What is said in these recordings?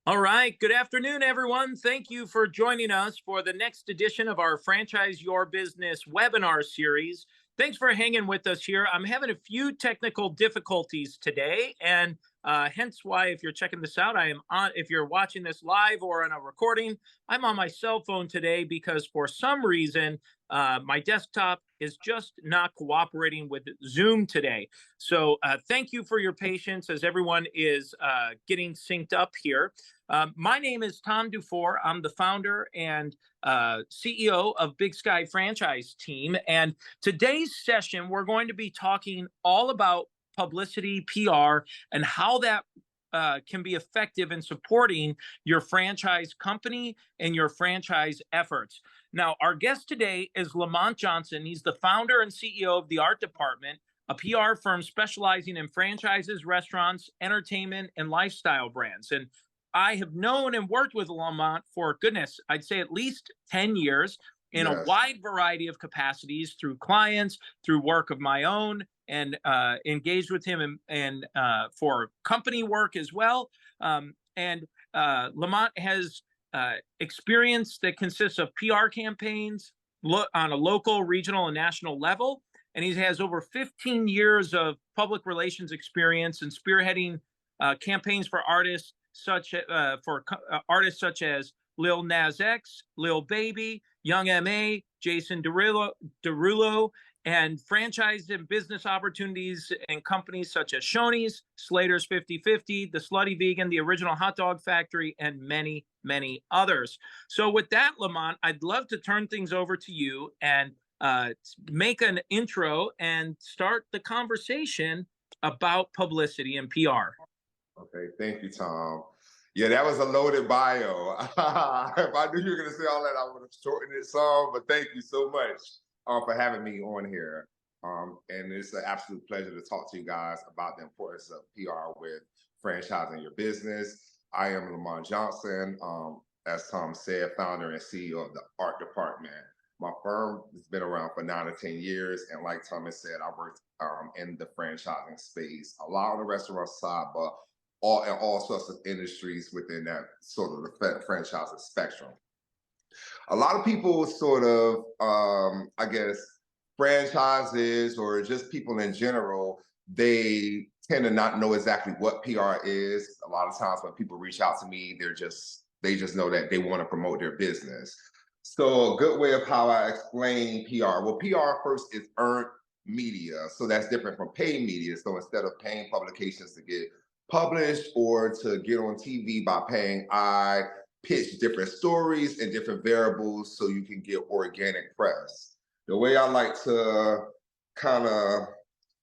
All right. Good afternoon, everyone. Thank you for joining us for the next edition of our Franchise Your Business webinar series. Thanks for hanging with us here. I'm having a few technical difficulties today, and hence why, if you're checking this out, I am on. If you're watching this live or on a recording, I'm on my cell phone today because for some reason my desktop is just not cooperating with Zoom today. So thank you for your patience as everyone is getting synced up here. My name is Tom DuFore. I'm the founder and CEO of Big Sky Franchise Team. And today's session, we're going to be talking all about publicity, PR, and how that can be effective in supporting your franchise company and your franchise efforts. Now, our guest today is Lamont Johnson. He's the founder and CEO of the Art Department, a PR firm specializing in franchises, restaurants, entertainment, and lifestyle brands. And I have known and worked with Lamont for, goodness, I'd say at least 10 years in a Yes. wide variety of capacities through clients, through work of my own, and engaged with him and for company work as well. And Lamont has experience that consists of PR campaigns on a local, regional, and national level. And he has over 15 years of public relations experience and spearheading campaigns for artists such as Lil Nas X, Lil Baby, Young M.A., Jason Derulo, and franchise and business opportunities in companies such as Shoney's, Slater's 50/50, The Slutty Vegan, The Original Hot Dog Factory, and many, many others. So with that, Lamont, I'd love to turn things over to you and make an intro and start the conversation about publicity and PR. Okay. Thank you, Tom. Yeah, that was a loaded bio. If I knew you were going to say all that, I would have shortened it some. But thank you so much for having me on here. And it's an absolute pleasure to talk to you guys about the importance of PR with franchising your business. I am Lamont Johnson, as Tom said, founder and CEO of the Art Department. My firm has been around for 9 to 10 years. And like Thomas said, I worked in the franchising space, a lot on the restaurant side, but in all sorts of industries within that sort of the franchising spectrum. A lot of people sort of, I guess, franchises or just people in general, they tend to not know exactly what PR is. A lot of times when people reach out to me, they just know that they want to promote their business. So a good way of how I explain PR, well, PR first is earned media. So that's different from paid media. So instead of paying publications to get published or to get on TV by paying, I pitch different stories and different variables so you can get organic press. The way I like to kind of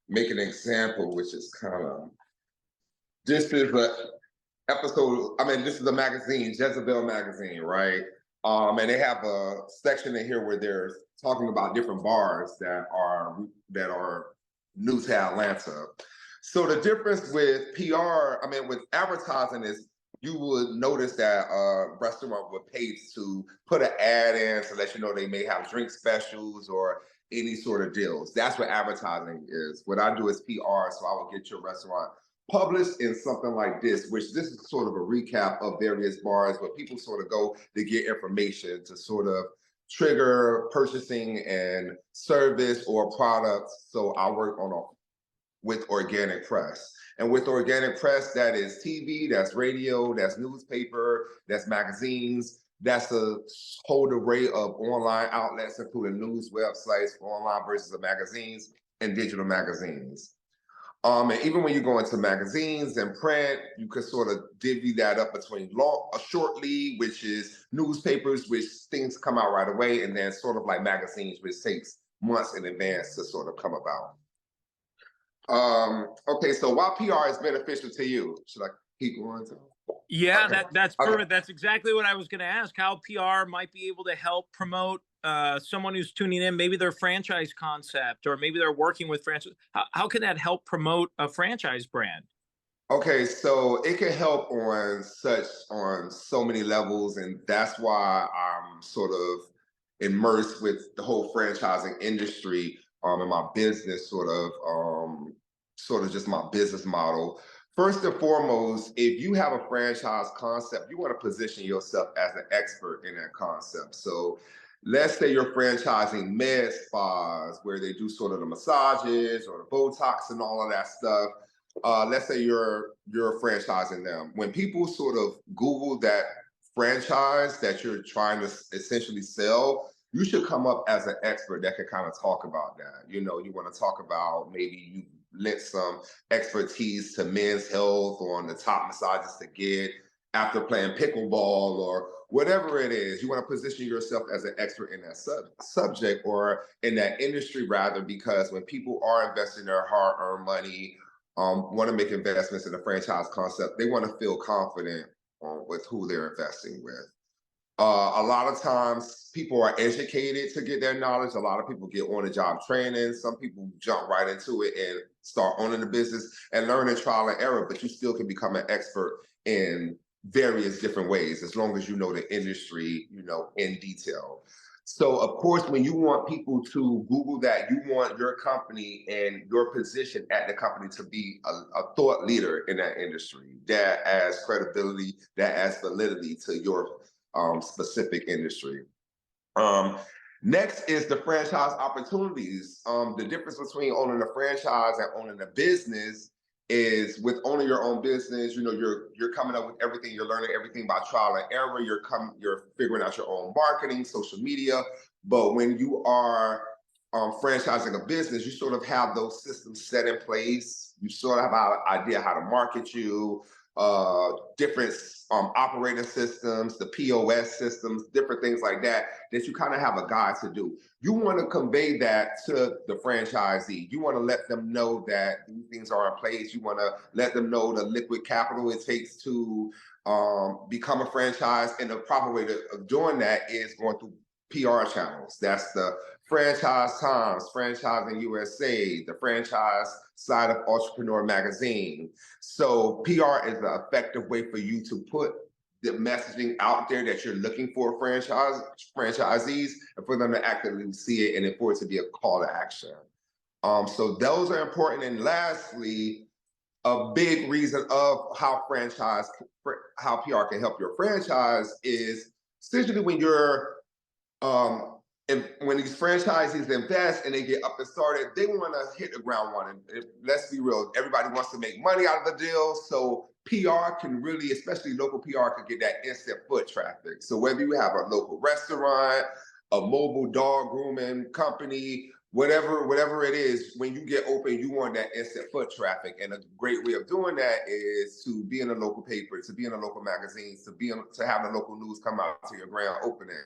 make an example, which is kind of, this is a episode, I mean, this is a magazine, Jezebel magazine, right? And they have a section in here where they're talking about different bars that are new to Atlanta. So the difference with PR, I mean, with advertising is you would notice that a restaurant would pay to put an ad in to let you know they may have drink specials or any sort of deals. That's what advertising is. What I do is PR, so I will get your restaurant published in something like this, which this is sort of a recap of various bars where people sort of go to get information to sort of trigger purchasing and service or products. So I work with organic press. And with organic press, that is TV, that's radio, that's newspaper, that's magazines, that's a whole array of online outlets, including news websites, online versions of magazines, and digital magazines. And even when you go into magazines and print, you could sort of divvy that up between a short lead, which is newspapers, which things come out right away, and then sort of like magazines, which takes months in advance to sort of come about. Okay, so why PR is beneficial to you? Should I keep going? Yeah, Okay. that's Okay. perfect. That's exactly what I was going to ask. How PR might be able to help promote someone who's tuning in, maybe their franchise concept, or maybe they're working with franchise. How can that help promote a franchise brand? Okay, so it can help on so many levels, and that's why I'm sort of immersed with the whole franchising industry, in my business sort of just my business model. First and foremost, if you have a franchise concept, you want to position yourself as an expert in that concept. So let's say you're franchising med spas where they do sort of the massages or the Botox and all of that stuff. Let's say you're franchising them. When people sort of Google that franchise that you're trying to essentially sell, you should come up as an expert that can kind of talk about that. You know, you want to talk about maybe you lent some expertise to men's health or on the top massages to get after playing pickleball or whatever it is. You want to position yourself as an expert in that subject or in that industry rather, because when people are investing their hard-earned money, want to make investments in the franchise concept, they want to feel confident with who they're investing with. A lot of times people are educated to get their knowledge. A lot of people get on the job training. Some people jump right into it and start owning the business and learning trial and error, but you still can become an expert in various different ways as long as you know the industry, you know, in detail. So of course, when you want people to Google that, you want your company and your position at the company to be a thought leader in that industry that adds credibility, that adds validity to your specific industry. Next is the franchise opportunities. The difference between owning a franchise and owning a business is with owning your own business, you know, you're coming up with everything, you're learning everything by trial and error, you're figuring out your own marketing, social media. But when you are franchising a business, you sort of have those systems set in place. You sort of have an idea how to market you, different operating systems, the POS systems, different things like that, that you kind of have a guide to do. You want to convey that to the franchisee. You want to let them know that these things are in place. You want to let them know the liquid capital it takes to become a franchise. And the proper way of doing that is going through PR channels. That's the Franchise Times, Franchising USA, the franchise side of Entrepreneur Magazine. So PR is an effective way for you to put the messaging out there that you're looking for franchisees and for them to actively see it and for it to be a call to action. So those are important. And lastly, a big reason of how PR can help your franchise is essentially when you're and when these franchisees invest and they get up and started, they want to hit the ground running. Let's be real, everybody wants to make money out of the deal. So PR can really, especially local PR, can get that instant foot traffic. So whether you have a local restaurant, a mobile dog grooming company, whatever it is, when you get open, you want that instant foot traffic. And a great way of doing that is to be in a local paper, to be in a local magazine, to have the local news come out to your grand opening,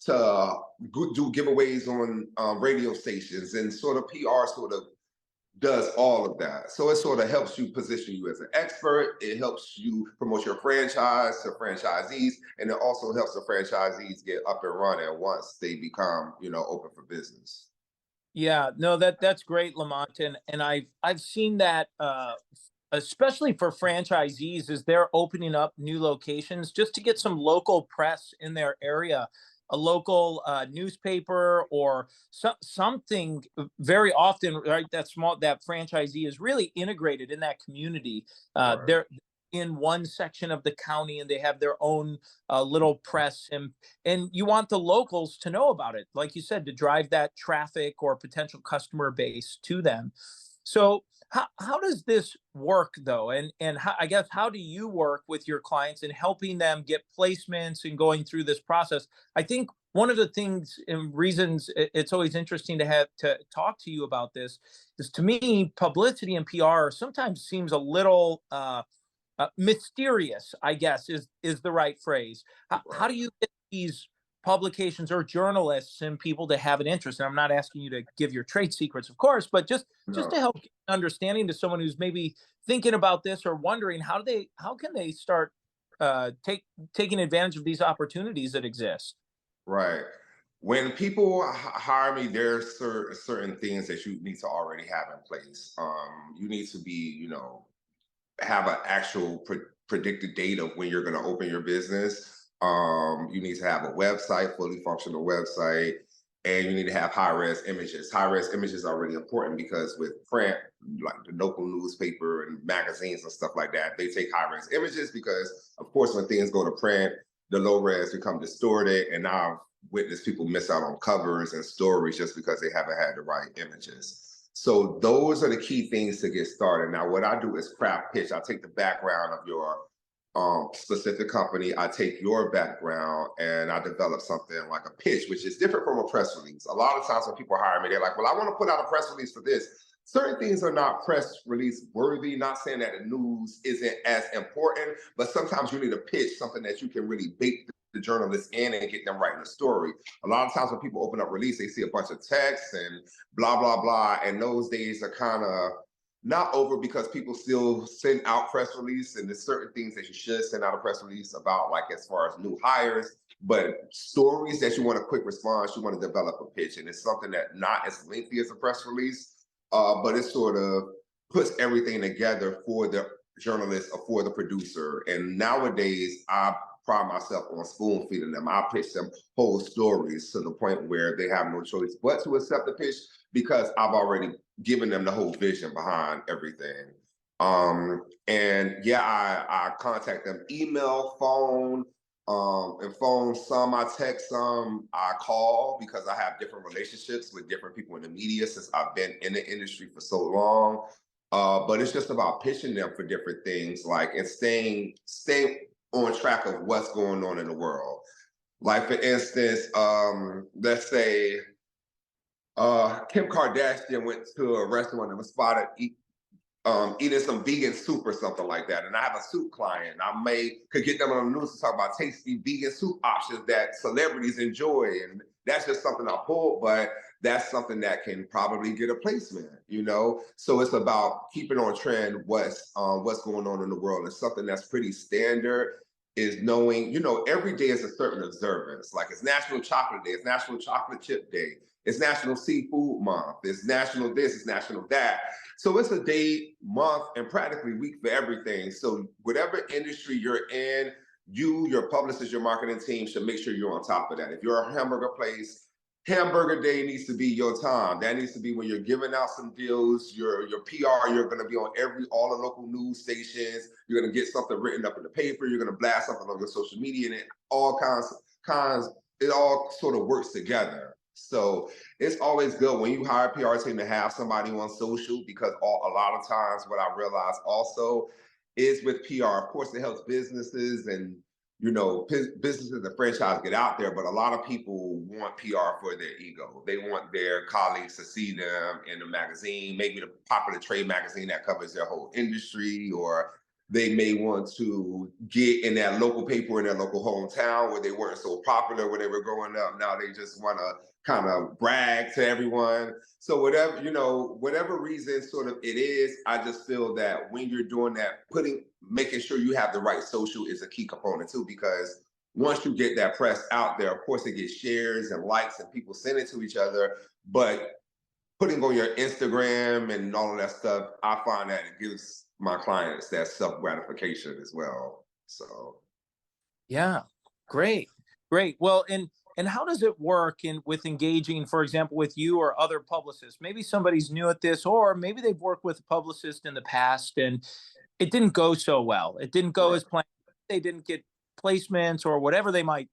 to do giveaways on radio stations, and sort of PR sort of does all of that. So it sort of helps you position you as an expert. It helps you promote your franchise to franchisees, and it also helps the franchisees get up and running once they become, you know, open for business. Yeah, no, that's great, Lamont, and I've seen that especially for franchisees as they're opening up new locations just to get some local press in their area, a local newspaper or something. Very often, right? That franchisee is really integrated in that community. Right. They're in one section of the county and they have their own little press, and you want the locals to know about it, like you said, to drive that traffic or potential customer base to them. So how does this work though, and how, I guess, how do you work with your clients in helping them get placements and going through this process? I think one of the things and reasons it's always interesting to have to talk to you about this is, to me, publicity and PR sometimes seems a little mysterious, I guess, is the right phrase. How Right. do you get these publications or journalists and people to have an interest? And I'm not asking you to give your trade secrets, of course, but just to No. help get an understanding to someone who's maybe thinking about this or wondering how can they start taking advantage of these opportunities that exist. Right. When people hire me, there's certain things that you need to already have in place. You need to be, you know, have an actual predicted date of when you're going to open your business. You need to have a website, fully functional website, and you need to have high-res images. High-res images are really important because with print, like the local newspaper and magazines and stuff like that, they take high-res images because, of course, when things go to print, the low-res become distorted, and now I've witnessed people miss out on covers and stories just because they haven't had the right images. So those are the key things to get started. Now, what I do is craft pitch. I take the background of your specific company. I take your background and I develop something like a pitch, which is different from a press release. A lot of times when people hire me, they're like, well, I want to put out a press release for this. Certain things are not press release worthy, not saying that the news isn't as important, but sometimes you need to pitch something that you can really bait the journalists in and get them writing a story. A lot of times when people open up release, they see a bunch of text and blah, blah, blah. And those days are kind of not over because people still send out press release, and there's certain things that you should send out a press release about, like as far as new hires, but stories that you want a quick response, you want to develop a pitch, and it's something that not as lengthy as a press release, but it sort of puts everything together for the journalist or for the producer. And nowadays, I pride myself on spoon feeding them. I pitch them whole stories to the point where they have no choice but to accept the pitch because I've already given them the whole vision behind everything. And yeah, I contact them, email, phone, and phone, some I text, some I call because I have different relationships with different people in the media since I've been in the industry for so long. But it's just about pitching them for different things, like, and staying on track of what's going on in the world. Like for instance, let's say Kim Kardashian went to a restaurant and was spotted eating some vegan soup or something like that. And I have a soup client. Could get them on the news to talk about tasty vegan soup options that celebrities enjoy. And that's just something I pulled, but that's something that can probably get a placement, you know? So it's about keeping on trend what's going on in the world. And something that's pretty standard is knowing, you know, every day is a certain observance. Like it's National Chocolate Day, it's National Chocolate Chip Day, it's National Seafood Month, it's National this, it's National that. So it's a day, month, and practically week for everything. So whatever industry you're in, you, your publicist, your marketing team should make sure you're on top of that. If you're a hamburger place, Hamburger Day needs to be your time. That needs to be when you're giving out some deals, your PR, you're gonna be on all the local news stations, you're gonna get something written up in the paper, you're gonna blast something on your social media, and it all it all sort of works together. So it's always good when you hire a PR team to have somebody on social, because a lot of times what I realize also is with PR, of course, it helps businesses and, you know, businesses and franchise get out there, but a lot of people want PR for their ego. They want their colleagues to see them in the magazine, maybe the popular trade magazine that covers their whole industry, or they may want to get in that local paper in their local hometown where they weren't so popular when they were growing up. Now they just want to kind of brag to everyone. So whatever, you know, whatever reason sort of it is, I just feel that when you're doing that, making sure you have the right social is a key component too, because once you get that press out there, of course it gets shares and likes and people send it to each other, but putting on your Instagram and all of that stuff, I find that it gives my clients that self-gratification as well. So Yeah, great, great. Well, and how does it work in with engaging, for example, with you or other publicists? Maybe somebody's new at this, or maybe they've worked with a publicist in the past and it didn't go so well. It didn't go right. as planned. They didn't get placements or whatever they might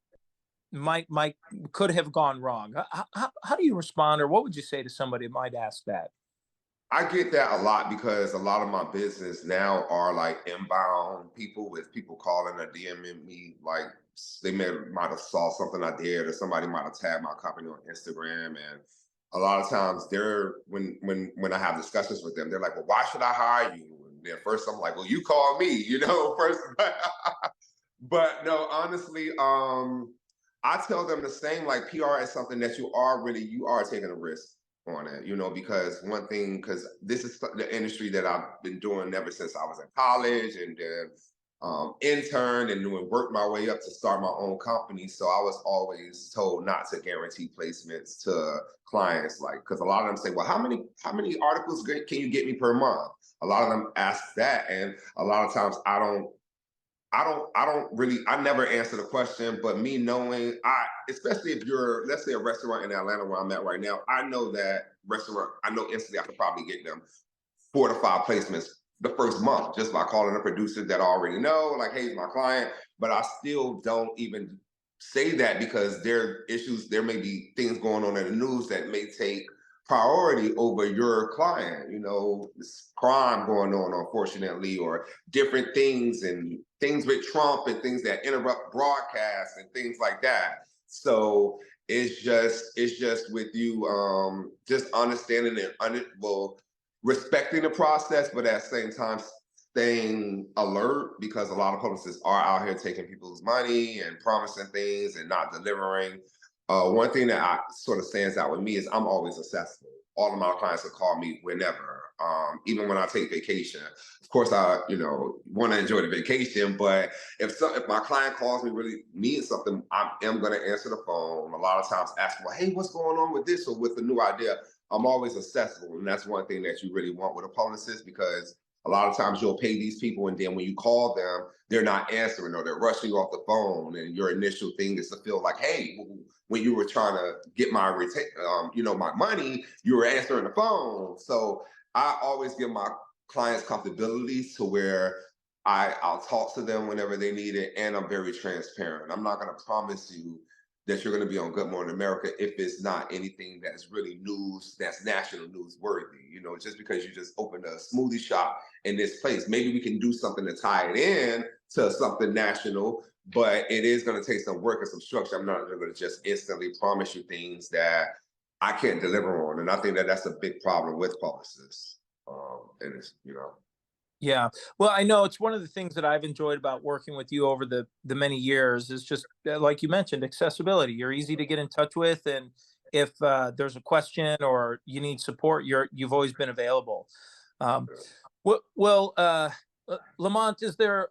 could have gone wrong. How do you respond, or what would you say to somebody who might ask that? I get that a lot because a lot of my business now are like inbound people, with people calling or DMing me, like they might have saw something I did, or somebody might have tagged my company on Instagram. And a lot of times they're when I have discussions with them, they're like, well, why should I hire you? And then first I'm like, well, you call me, you know, first. But no, honestly, I tell them the same, like PR is something that you are taking a risk on it, you know, because one thing, because this is the industry that I've been doing ever since I was in college, and then interned and doing work my way up to start my own company. So I was always told not to guarantee placements to clients, like, because a lot of them say, well, how many articles can you get me per month? A lot of them ask that, and a lot of times I never answer the question, but me knowing, especially if you're, let's say, a restaurant in Atlanta where I'm at right now, I know that restaurant, I know instantly I could probably get them 4 to 5 placements the first month just by calling a producer that I already know, like, hey, he's my client. But I still don't even say that because there may be things going on in the news that may take priority over your client. This crime going on, unfortunately, or different things and things with Trump and things that interrupt broadcasts and things like that. So it's just with you just understanding well, respecting the process, but at the same time staying alert because a lot of publicists are out here taking people's money and promising things and not delivering. One thing that sort of stands out with me is I'm always accessible. All of my clients will call me whenever, even when I take vacation. Of course, I want to enjoy the vacation, but if my client calls me really needs something, I am going to answer the phone. A lot of times, ask, well, hey, what's going on with this or with the new idea? I'm always accessible, and that's one thing that you really want with a publicist because a lot of times you'll pay these people, and then when you call them, they're not answering or they're rushing off the phone, and your initial thing is to feel like, hey, when you were trying to get my money, you were answering the phone. So I always give my clients comfortability to where I'll talk to them whenever they need it, and I'm very transparent. I'm not going to promise you that you're going to be on Good Morning America if it's not anything that's really news, that's national news worthy. Just because you just opened a smoothie shop in this place, maybe we can do something to tie it in to something national, but it is going to take some work and some structure. I'm not going to just instantly promise you things that I can't deliver on. And I think that that's a big problem with publicists. And it's. Yeah. Well, I know it's one of the things that I've enjoyed about working with you over the many years is just like you mentioned, accessibility. You're easy to get in touch with, and if there's a question or you need support, you've always been available. Um, well, Lamont, is there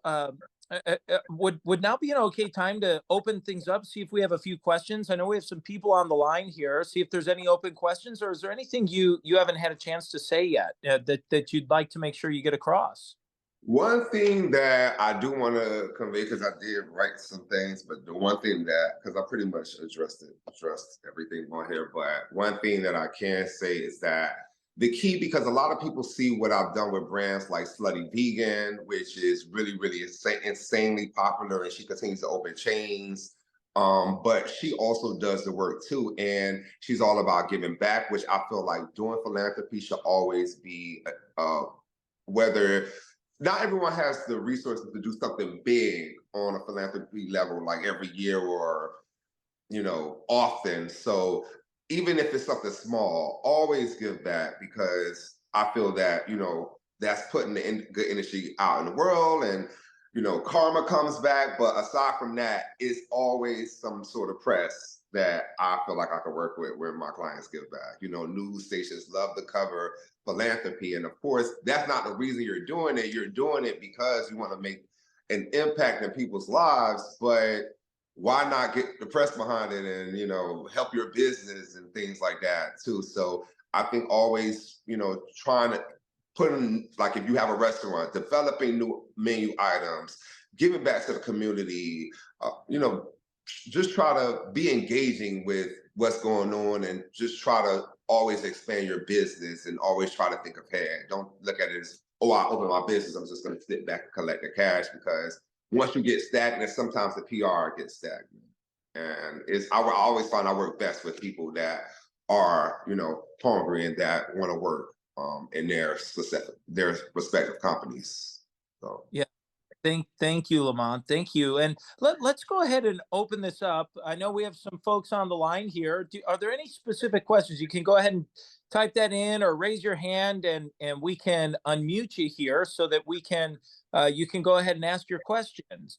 would now be an okay time to open things up? See if we have a few questions. I know we have some people on the line here. See if there's any open questions, or is there anything you haven't had a chance to say yet that you'd like to make sure you get across? One thing that I do want to convey, because I did write some things, but the one thing that, because I pretty much addressed everything on here, but one thing that I can say is that the key, because a lot of people see what I've done with brands like Slutty Vegan, which is really, really insanely popular, and she continues to open chains. But she also does the work too, and she's all about giving back, which I feel like doing philanthropy should always be whether not everyone has the resources to do something big on a philanthropy level, like every year or often. So even if it's something small, always give back because I feel that that's putting the good industry out in the world, and karma comes back. But aside from that, it's always some sort of press that I feel like I could work with where my clients give back. News stations love to cover philanthropy, and of course, that's not the reason you're doing it. You're doing it because you want to make an impact in people's lives, but why not get the press behind it and help your business and things like that too? So I think always trying to put in, like, if you have a restaurant, developing new menu items, giving back to the community, just try to be engaging with what's going on and just try to always expand your business and always try to think ahead. Don't look at it as, oh, I open my business, I'm just going to sit back and collect the cash, because once you get stagnant, sometimes the PR gets stagnant. And I always find I work best with people that are, hungry and that want to work in their respective companies. So Yeah. Thank you, Lamont. Thank you. And let's go ahead and open this up. I know we have some folks on the line here. Are there any specific questions? You can go ahead and type that in or raise your hand, and we can unmute you here so that we can you can go ahead and ask your questions.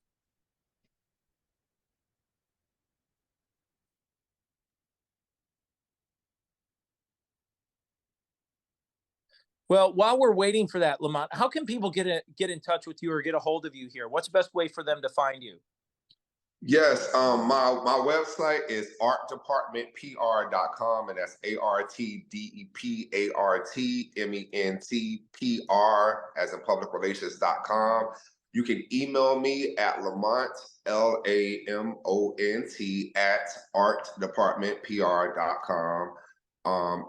Well, while we're waiting for that, Lamont, how can people get in touch with you or get a hold of you here? What's the best way for them to find you? yes, my website is artdepartmentpr.com, and that's ARTDEPARTMENTPR as in public relations.com. You can email me at Lamont, Lamont, at artdepartmentpr.com.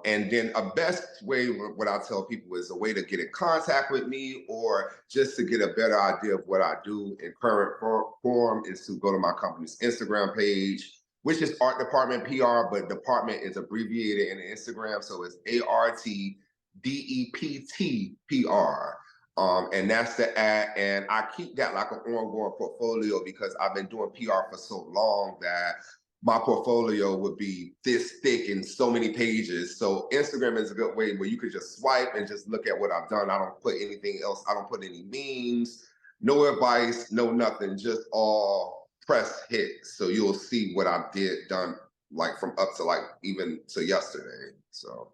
And then a best way, what I tell people, is a way to get in contact with me or just to get a better idea of what I do in current form is to go to my company's Instagram page, which is Art Department PR, but department is abbreviated in Instagram. So it's ARTDEPTPR. And that's the ad. And I keep that like an ongoing portfolio because I've been doing PR for so long that my portfolio would be this thick in so many pages. So Instagram is a good way where you could just swipe and just look at what I've done. I don't put anything else. I don't put any memes, no advice, no nothing, just all press hits. So you'll see what I done like from up to like even to yesterday. So.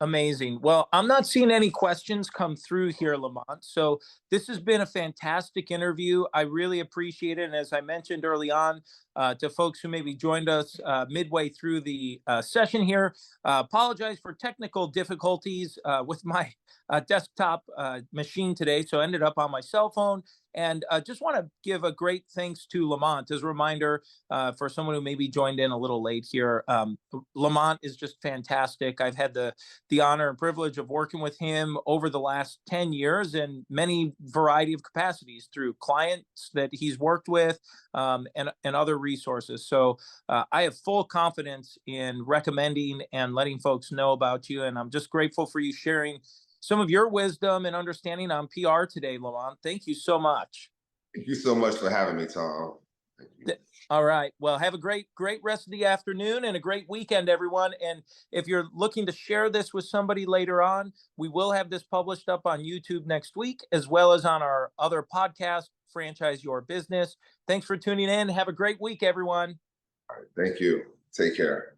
Amazing. Well, I'm not seeing any questions come through here, Lamont. So this has been a fantastic interview. I really appreciate it. And as I mentioned early on, to folks who maybe joined us midway through the session here, apologize for technical difficulties with my desktop machine today. So I ended up on my cell phone. And just want to give a great thanks to Lamont as a reminder for someone who maybe joined in a little late here. Lamont is just fantastic. I've had the honor and privilege of working with him over the last 10 years in many variety of capacities through clients that he's worked with and other resources. So I have full confidence in recommending and letting folks know about you. And I'm just grateful for you sharing some of your wisdom and understanding on PR today, Lamont. Thank you so much. Thank you so much for having me, Tom. Thank you. All right. Well, have a great rest of the afternoon and a great weekend, everyone. And if you're looking to share this with somebody later on, we will have this published up on YouTube next week, as well as on our other podcast, Franchise Your Business. Thanks for tuning in. Have a great week, everyone. All right. Thank you. Take care.